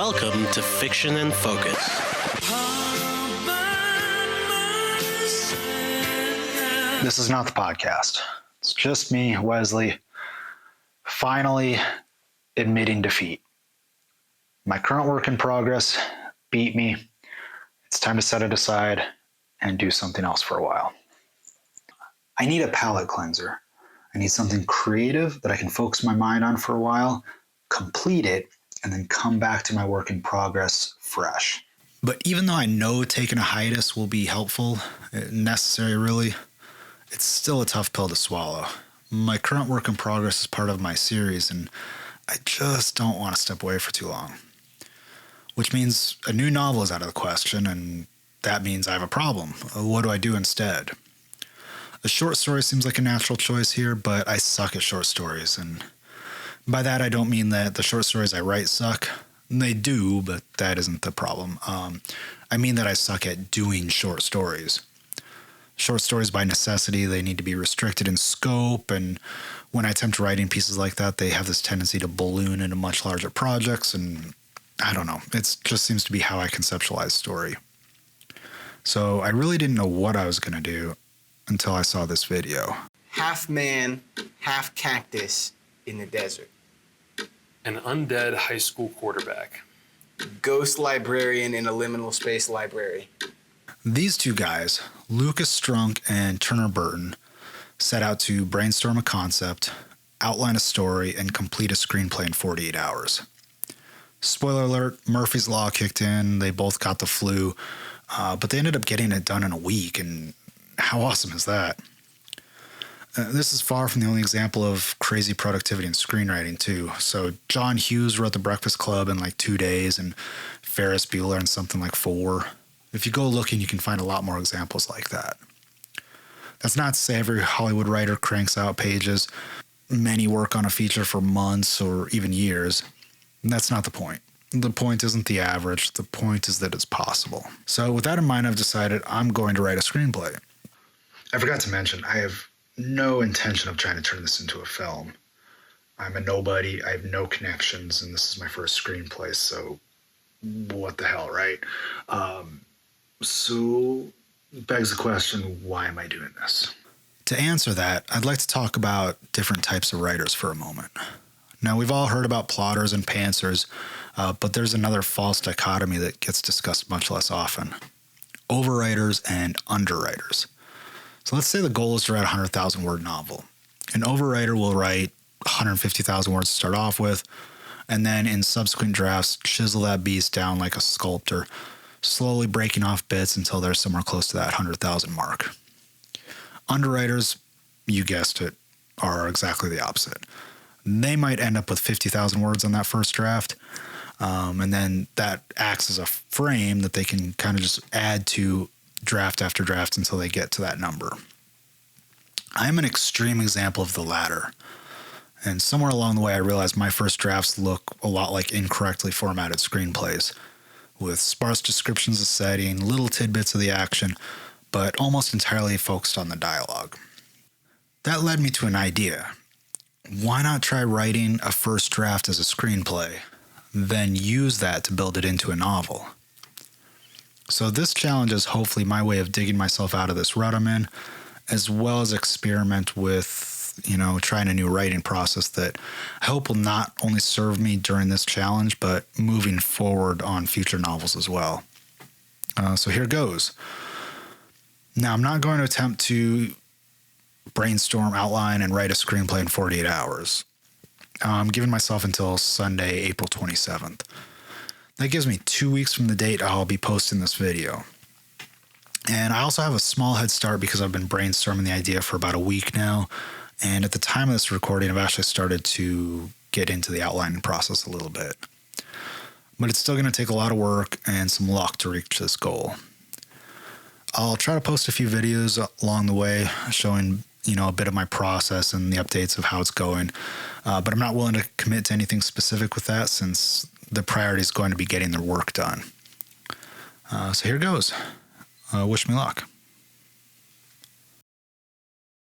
Welcome to Fiction and Focus. This is not the podcast. It's just me, Wesley, finally admitting defeat. My current work in progress beat me. It's time to set it aside and do something else for a while. I need a palate cleanser. I need something creative that I can focus my mind on for a while, complete it, and then come back to my work in progress fresh. But even though I know taking a hiatus will be helpful, necessary really, it's still a tough pill to swallow. My current work in progress is part of my series, and I just don't want to step away for too long. Which means a new novel is out of the question, and that means I have a problem. What do I do instead? A short story seems like a natural choice here, but I suck at short stories, and by that I don't mean that the short stories I write suck. They do, but that isn't the problem. I mean that I suck at doing short stories. Short stories by necessity, they need to be restricted in scope, and when I attempt writing pieces like that, they have this tendency to balloon into much larger projects, and I don't know. It just seems to be how I conceptualize story. So I really didn't know what I was going to do until I saw this video. Half man, half cactus in the desert. An undead high school quarterback. Ghost librarian in a liminal space library. These two guys, Lucas Strunk and Turner Burton, set out to brainstorm a concept, outline a story, and complete a screenplay in 48 hours. Spoiler alert, Murphy's Law kicked in, they both got the flu, but they ended up getting it done in a week, and how awesome is that? This is far from the only example of crazy productivity in screenwriting, too. So John Hughes wrote The Breakfast Club in like 2 days, and Ferris Bueller in something like 4. If you go looking, you can find a lot more examples like that. That's not to say every Hollywood writer cranks out pages. Many work on a feature for months or even years. That's not the point. The point isn't the average. The point is that it's possible. So with that in mind, I've decided I'm going to write a screenplay. I forgot to mention, I have no intention of trying to turn this into a film. I'm a nobody. I have no connections, and this is my first screenplay, so what the hell, right? So begs the question, why am I doing this? To answer that, I'd like to talk about different types of writers for a moment. Now, we've all heard about plotters and pantsers, but there's another false dichotomy that gets discussed much less often. Overwriters and underwriters. So let's say the goal is to write a 100,000-word novel. An overwriter will write 150,000 words to start off with, and then in subsequent drafts, chisel that beast down like a sculptor, slowly breaking off bits until they're somewhere close to that 100,000 mark. Underwriters, you guessed it, are exactly the opposite. They might end up with 50,000 words on that first draft, and then that acts as a frame that they can kind of just add to draft after draft until they get to that number. I am an extreme example of the latter, and somewhere along the way I realized my first drafts look a lot like incorrectly formatted screenplays, with sparse descriptions of setting, little tidbits of the action, but almost entirely focused on the dialogue. That led me to an idea. Why not try writing a first draft as a screenplay, then use that to build it into a novel? So this challenge is hopefully my way of digging myself out of this rut I'm in, as well as experiment with, trying a new writing process that I hope will not only serve me during this challenge, but moving forward on future novels as well. So here goes. Now, I'm not going to attempt to brainstorm, outline, and write a screenplay in 48 hours. I'm giving myself until Sunday, April 27th. That gives me 2 weeks from the date I'll be posting this video. And I also have a small head start because I've been brainstorming the idea for about a week now. And at the time of this recording, I've actually started to get into the outlining process a little bit. But it's still going to take a lot of work and some luck to reach this goal. I'll try to post a few videos along the way showing, a bit of my process and the updates of how it's going. But I'm not willing to commit to anything specific with that since the priority is going to be getting their work done. So here goes. Wish me luck.